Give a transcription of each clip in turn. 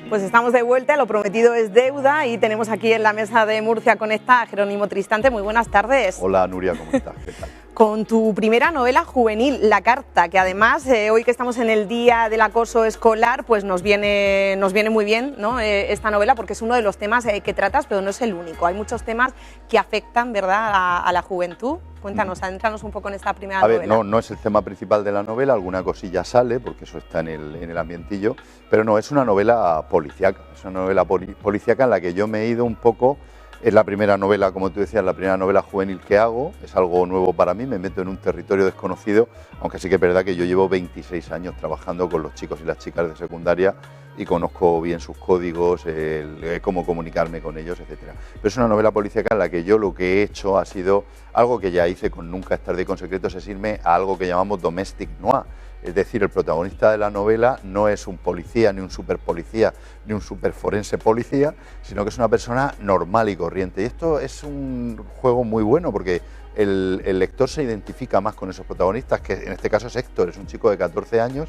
Pues estamos de vuelta, lo prometido es deuda y tenemos aquí en la mesa de Murcia Conecta a Jerónimo Tristante. Muy buenas tardes. Hola Nuria, ¿cómo estás? ¿Qué tal? Con tu primera novela juvenil, La Carta, que además hoy que estamos en el Día del Acoso Escolar, pues nos viene muy bien, ¿no? Esta novela, porque es uno de los temas que tratas, pero no es el único. Hay muchos temas que afectan, ¿verdad?, a la juventud. Cuéntanos, adéntranos un poco en esta primera novela. A ver, no es el tema principal de la novela, alguna cosilla sale, porque eso está en el ambientillo, pero no, es una novela policíaca, es una novela policíaca en la que yo me he ido un poco. Es la primera novela, como tú decías, la primera novela juvenil que hago, es algo nuevo para mí, me meto en un territorio desconocido, aunque sí que es verdad que yo llevo 26 años trabajando con los chicos y las chicas de secundaria y conozco bien sus códigos, cómo comunicarme con ellos, etcétera. Pero es una novela policíaca en la que yo lo que he hecho ha sido algo que ya hice con Nunca es tarde y con Secretos, es irme a algo que llamamos domestic noir. Es decir, el protagonista de la novela no es un policía, ni un superpolicía, ni un superforense policía, sino que es una persona normal y corriente. Y esto es un juego muy bueno porque el lector se identifica más con esos protagonistas, que en este caso es Héctor, es un chico de 14 años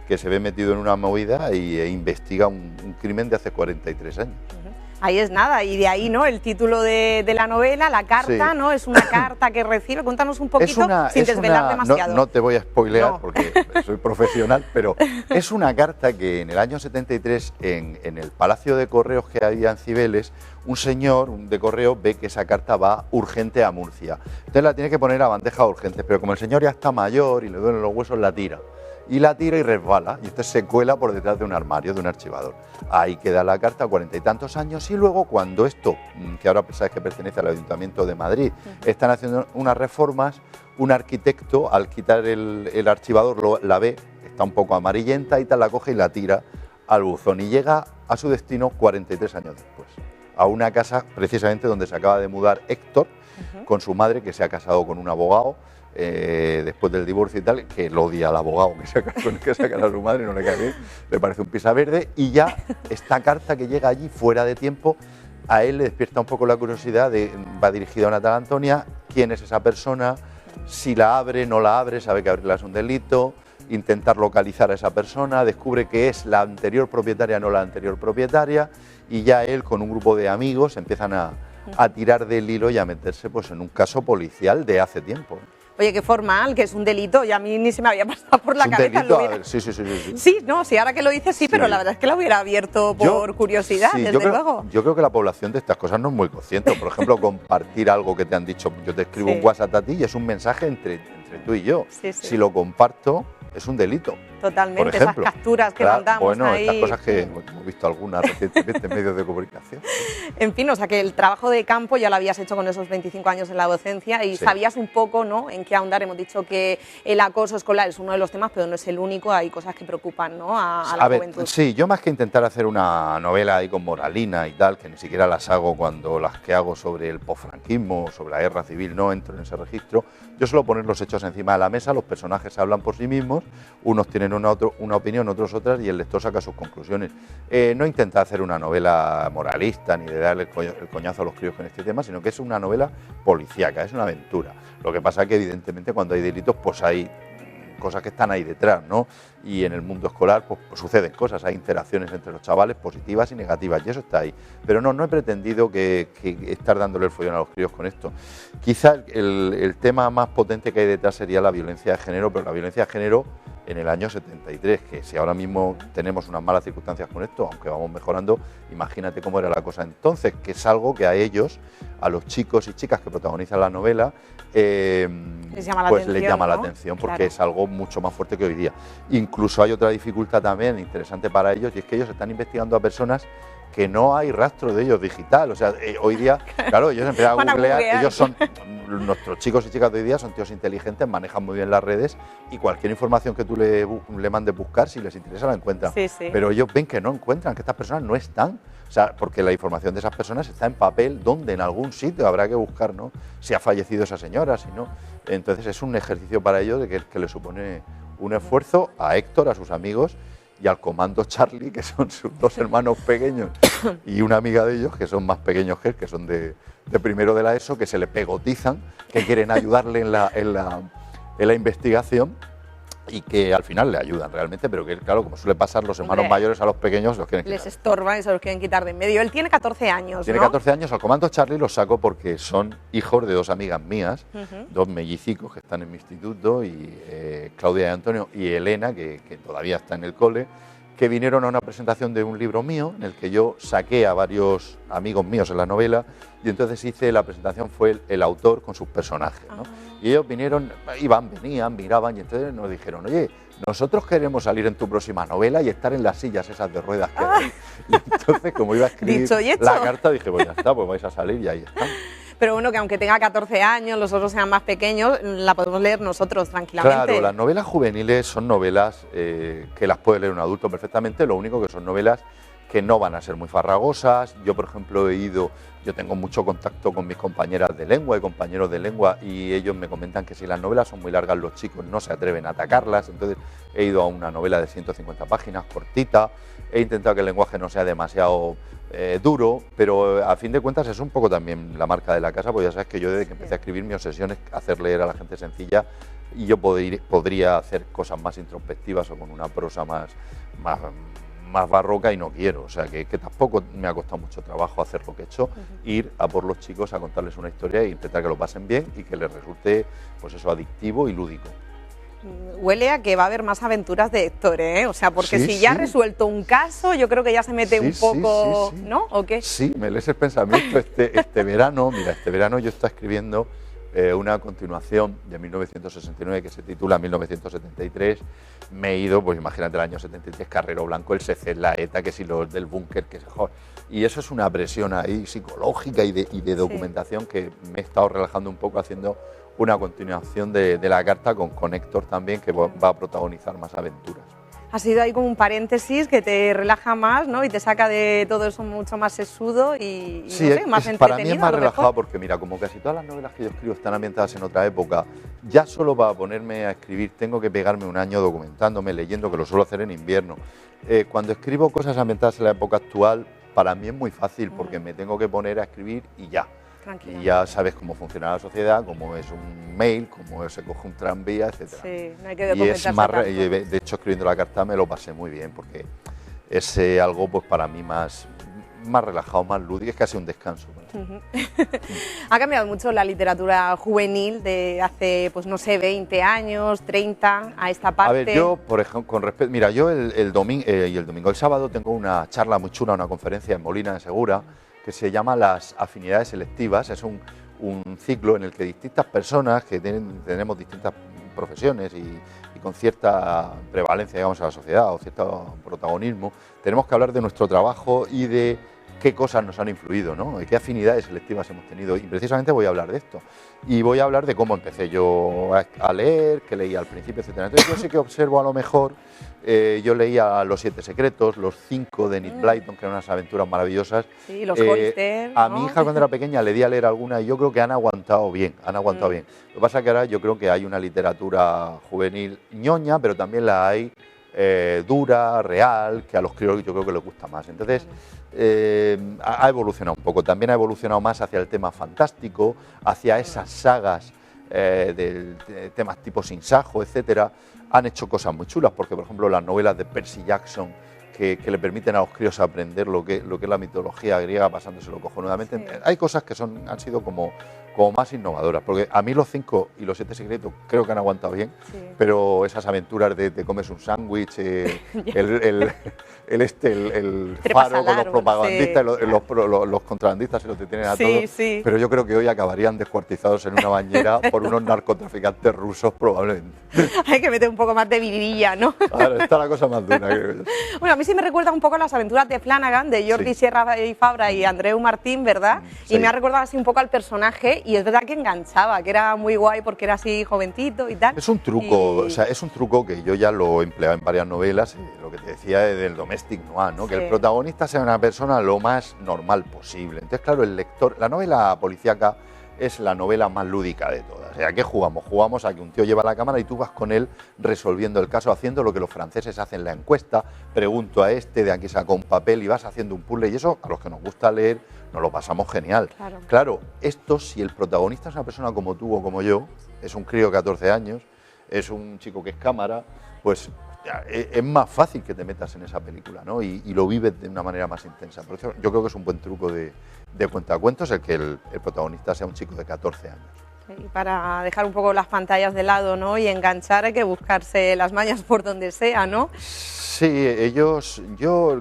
que se ve metido en una movida e investiga un crimen de hace 43 años. Ahí es nada, y de ahí, ¿no?, el título de la novela, La Carta, sí, ¿no? Es una carta que recibe. Cuéntanos un poquito, sin desvelar demasiado. No te voy a spoilear porque soy profesional, pero es una carta que en el año 73, en el Palacio de Correos que había en Cibeles, un señor de correo ve que esa carta va urgente a Murcia. Entonces la tiene que poner a bandeja urgente, pero como el señor ya está mayor y le duelen los huesos, la tira. Y la tira y resbala, y entonces se cuela por detrás de un armario, de un archivador. Ahí queda la carta, 40 y tantos años, y luego cuando esto, que ahora sabes que pertenece al Ayuntamiento de Madrid, están haciendo unas reformas, un arquitecto, al quitar el archivador, la ve, está un poco amarillenta y tal, la coge y la tira al buzón, y llega a su destino 43 años después, a una casa precisamente donde se acaba de mudar Héctor, con su madre, que se ha casado con un abogado, después del divorcio y tal, que lo odia al abogado que saca a su madre, no le cae bien, le parece un pisa verde, y ya esta carta que llega allí fuera de tiempo, a él le despierta un poco la curiosidad, va dirigida a una tal Antonia, quién es esa persona, si la abre, no la abre, sabe que abrirla es un delito, intentar localizar a esa persona, descubre que es la anterior propietaria, no la anterior propietaria, y ya él con un grupo de amigos empiezan a tirar del hilo y a meterse pues en un caso policial de hace tiempo. Oye, qué formal, que es un delito, y a mí ni se me había pasado por la cabeza. Delito, a ver, sí. Sí, no, sí, ahora que lo dices sí, pero la verdad es que lo hubiera abierto por curiosidad, desde luego. Yo creo que la población de estas cosas no es muy consciente. Por ejemplo, compartir algo que te han dicho, yo te escribo un WhatsApp a ti y es un mensaje entre tú y yo. Si lo comparto, es un delito. Totalmente, por ejemplo, esas capturas que mandamos bueno, ahí. estas cosas que hemos visto algunas recientemente en medios de comunicación. En fin, o sea que el trabajo de campo ya lo habías hecho con esos 25 años en la docencia y sabías un poco, ¿no?, en qué ahondar. Hemos dicho que el acoso escolar es uno de los temas, pero no es el único, hay cosas que preocupan, ¿no?, a la juventud. Sí, yo más que intentar hacer una novela ahí con moralina y tal, que ni siquiera las hago cuando las que hago sobre el posfranquismo, sobre la guerra civil, no entro en ese registro, yo suelo poner los hechos encima de la mesa, los personajes hablan por sí mismos, unos tienen una opinión, otros otras, y el lector saca sus conclusiones. No intenta hacer una novela moralista ni de darle el coñazo a los críos con este tema, sino que es una novela policíaca, es una aventura. Lo que pasa es que evidentemente cuando hay delitos pues hay cosas que están ahí detrás, ¿no? Y en el mundo escolar pues suceden cosas, hay interacciones entre los chavales positivas y negativas, y eso está ahí. Pero no he pretendido que estar dándole el follón a los críos con esto. Quizá el tema más potente que hay detrás sería la violencia de género, pero la violencia de género en el año 73, que si ahora mismo tenemos unas malas circunstancias con esto, aunque vamos mejorando, imagínate cómo era la cosa entonces, que es algo que a ellos, a los chicos y chicas que protagonizan la novela, les llama la atención porque es algo mucho más fuerte que hoy día. Incluso hay otra dificultad también interesante para ellos, y es que ellos están investigando a personas que no hay rastro de ellos digital. O sea, hoy día, claro, ellos empiezan a googlear, ellos son, nuestros chicos y chicas de hoy día son tíos inteligentes, manejan muy bien las redes, y cualquier información que tú le mandes buscar, si les interesa, la encuentran. Pero ellos ven que no encuentran, que estas personas no están. O sea, porque la información de esas personas está en papel, donde en algún sitio habrá que buscar, ¿no?, si ha fallecido esa señora, si no. Entonces es un ejercicio para ellos de que le supone un esfuerzo a Héctor, a sus amigos, y al comando Charlie, que son sus dos hermanos pequeños, y una amiga de ellos, que son más pequeños que él, que son de primero de la ESO, que se le pegotizan, que quieren ayudarle en la investigación, y que al final le ayudan realmente, pero que claro, como suele pasar, los hermanos Hombre, mayores a los pequeños los quieren les quitar. estorban y se los quieren quitar de en medio. Él tiene 14 años, Tiene ¿no? 14 años, al Comando Charlie los saco porque son hijos de dos amigas mías, dos mellizicos que están en mi instituto, y Claudia y Antonio, y Elena, que todavía está en el cole, que vinieron a una presentación de un libro mío en el que yo saqué a varios amigos míos en la novela, y entonces hice la presentación, fue el autor con sus personajes, ¿no? Y ellos vinieron, venían, miraban, y entonces nos dijeron, oye, nosotros queremos salir en tu próxima novela y estar en las sillas esas de ruedas que hay. Y entonces, como iba a escribir Dicho y hecho. la carta, dije, pues ya está, pues vais a salir y ahí están. Pero bueno, que aunque tenga 14 años, los otros sean más pequeños, la podemos leer nosotros tranquilamente. Claro, las novelas juveniles son novelas que las puede leer un adulto perfectamente, lo único que son novelas que no van a ser muy farragosas. Yo, por ejemplo, yo tengo mucho contacto con mis compañeras de lengua y compañeros de lengua, y ellos me comentan que si las novelas son muy largas, los chicos no se atreven a atacarlas. Entonces he ido a una novela de 150 páginas, cortita, he intentado que el lenguaje no sea demasiado duro, pero a fin de cuentas es un poco también la marca de la casa, porque ya sabes que yo desde que empecé a escribir mi obsesión es hacer leer a la gente sencilla, y yo podría hacer cosas más introspectivas o con una prosa más barroca, y no quiero, o sea que tampoco me ha costado mucho trabajo hacer lo que he hecho, ir a por los chicos a contarles una historia e intentar que lo pasen bien y que les resulte, pues eso, adictivo y lúdico. Huele a que va a haber más aventuras de Héctor, ¿eh? O sea, porque Sí, si ya ha sí. resuelto un caso, yo creo que ya se mete un poco, sí. ¿no? ¿O qué? Sí, me lees el pensamiento. Este verano, mira, este verano yo estoy escribiendo una continuación de 1969 que se titula 1973. Me he ido, pues imagínate, el año 73, Carrero Blanco, el SECET, la ETA, que si los del búnker, que se joder. Y eso es una presión ahí psicológica y de documentación que me he estado relajando un poco haciendo una continuación de la carta con Héctor también, que va a protagonizar más aventuras. Ha sido ahí como un paréntesis que te relaja más, ¿no? Y te saca de todo eso mucho más sesudo y Sí, no sé, más entretenido. para mí es más a lo relajado mejor. porque, mira, como casi todas las novelas que yo escribo están ambientadas en otra época, ya solo para ponerme a escribir tengo que pegarme un año documentándome, leyendo, que lo suelo hacer en invierno. Cuando escribo cosas ambientadas en la época actual, para mí es muy fácil porque me tengo que poner a escribir y ya. Y ya sabes cómo funciona la sociedad, cómo es un mail, cómo se coge un tranvía, etc. Sí, no hay que Y documentarse es más, tanto. de hecho, escribiendo la carta me lo pasé muy bien porque es algo, pues para mí más relajado, más lúdico, es casi un descanso. Ha cambiado mucho la literatura juvenil de hace, pues no sé, 20 años, 30, a esta parte. A ver, yo, por ejemplo, con respecto, mira, yo el domingo, el sábado tengo una charla muy chula, una conferencia en Molina de Segura, que se llama Las afinidades selectivas. Es un ciclo en el que distintas personas que tenemos distintas profesiones y con cierta prevalencia, digamos, en la sociedad o cierto protagonismo, tenemos que hablar de nuestro trabajo y de qué cosas nos han influido, ¿no? Y qué afinidades selectivas hemos tenido. Y precisamente voy a hablar de esto. Y voy a hablar de cómo empecé yo a leer, qué leí al principio, etc. Entonces yo sí que observo a lo mejor, yo leía Los 7 secretos, Los 5 de Enid Blyton, que eran unas aventuras maravillosas. Sí, los Hollister, A ¿no? mi hija cuando era pequeña le di a leer alguna y yo creo que han aguantado bien, bien. Lo que pasa es que ahora yo creo que hay una literatura juvenil ñoña, pero también la hay dura, real, que a los críos yo creo que les gusta más. Entonces, ha evolucionado un poco. También ha evolucionado más hacia el tema fantástico, hacia esas sagas de temas tipo Sin Sajo, etcétera. Han hecho cosas muy chulas, porque por ejemplo las novelas de Percy Jackson, que le permiten a los críos aprender lo que es la mitología griega pasándoselo cojonudamente. Sí. Hay cosas que han sido como más innovadoras, porque a mí Los 5 y Los 7 secretos creo que han aguantado bien, sí. Pero esas aventuras de comes un sándwich, el faro con los propagandistas, sí. los contrabandistas se los detienen a todos, sí. Pero yo creo que hoy acabarían descuartizados en una bañera por unos narcotraficantes rusos probablemente. Hay que meter un poco más de vidilla, ¿no? Ahora está la cosa más dura, creo yo. Bueno, a mí sí me recuerda un poco a las aventuras de Flanagan, de Jordi Sierra y Fabra y Andreu Martín, ¿verdad? Sí. Y me ha recordado así un poco al personaje, y es verdad que enganchaba, que era muy guay porque era así jovencito y tal. Es un truco, o sea, es un truco que yo ya lo he empleado en varias novelas, lo que te decía del domestic noir, ¿no? Sí. Que el protagonista sea una persona lo más normal posible. Entonces, claro, el lector, la novela policíaca es la novela más lúdica de todas. O sea, ¿a qué jugamos? Jugamos a que un tío lleva la cámara y tú vas con él resolviendo el caso, haciendo lo que los franceses hacen la encuesta, pregunto a de aquí sacó un papel y vas haciendo un puzzle, y eso a los que nos gusta leer nos lo pasamos genial. Claro, esto si el protagonista es una persona como tú o como yo, es un crío de 14 años, es un chico que es cámara, pues es más fácil que te metas en esa película, ¿no? Y lo vives de una manera más intensa. Por eso yo creo que es un buen truco de cuentacuentos el que el protagonista sea un chico de 14 años. Y para dejar un poco las pantallas de lado, ¿no? Y enganchar hay que buscarse las mañas por donde sea, ¿no? Sí, yo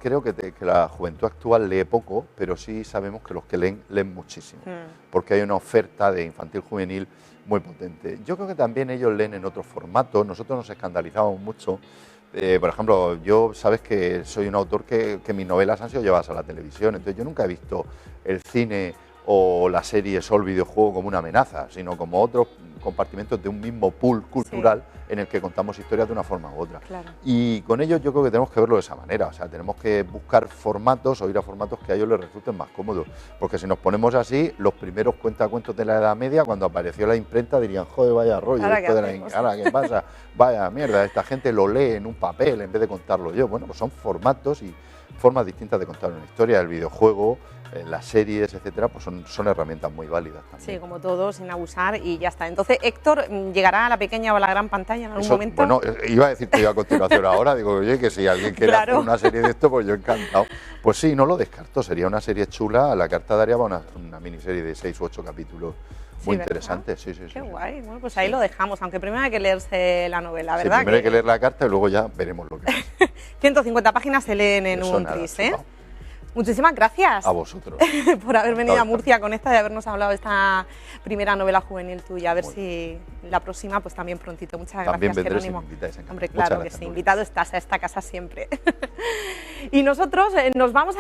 creo que la juventud actual lee poco, pero sí sabemos que los que leen muchísimo, porque hay una oferta de infantil juvenil muy potente. Yo creo que también ellos leen en otros formatos. Nosotros nos escandalizamos mucho. Por ejemplo, yo sabes que soy un autor que mis novelas han sido llevadas a la televisión, entonces yo nunca he visto el cine o la serie o el videojuego como una amenaza, sino como otros compartimentos de un mismo pool cultural en el que contamos historias de una forma u otra. Claro. Y con ellos yo creo que tenemos que verlo de esa manera, o sea, tenemos que buscar formatos o ir a formatos que a ellos les resulten más cómodos, porque si nos ponemos así, los primeros cuentacuentos de la Edad Media, cuando apareció la imprenta, dirían, joder, vaya rollo, esto de ¿qué pasa? Vaya mierda, esta gente lo lee en un papel en vez de contarlo yo. Bueno, pues son formatos y formas distintas de contar una historia. El videojuego, las series, etcétera, pues son herramientas muy válidas también. Sí, como todo, sin abusar y ya está. Entonces, Héctor, ¿llegará a la pequeña o a la gran pantalla en algún momento? Bueno, iba a decirte yo a continuación ahora, digo, oye, que si alguien quiere hacer una serie de esto, pues yo encantado. Pues sí, no lo descarto, sería una serie chula. La Carta daría una miniserie de 6 u 8 capítulos. Muy interesante, sí. Qué guay. Bueno, pues ahí lo dejamos, aunque primero hay que leerse la novela, ¿verdad? Sí, primero hay que leer la carta y luego ya veremos lo que es. 150 páginas se leen en un tris, ¿eh? Muchísimas gracias. A vosotros. Por haber venido a Murcia con esta y habernos hablado de esta primera novela juvenil tuya. A ver si la próxima, pues también prontito. Muchas también gracias, Jerónimo. Hombre, claro que sí. Invitado estás a esta casa siempre. Y nosotros nos vamos a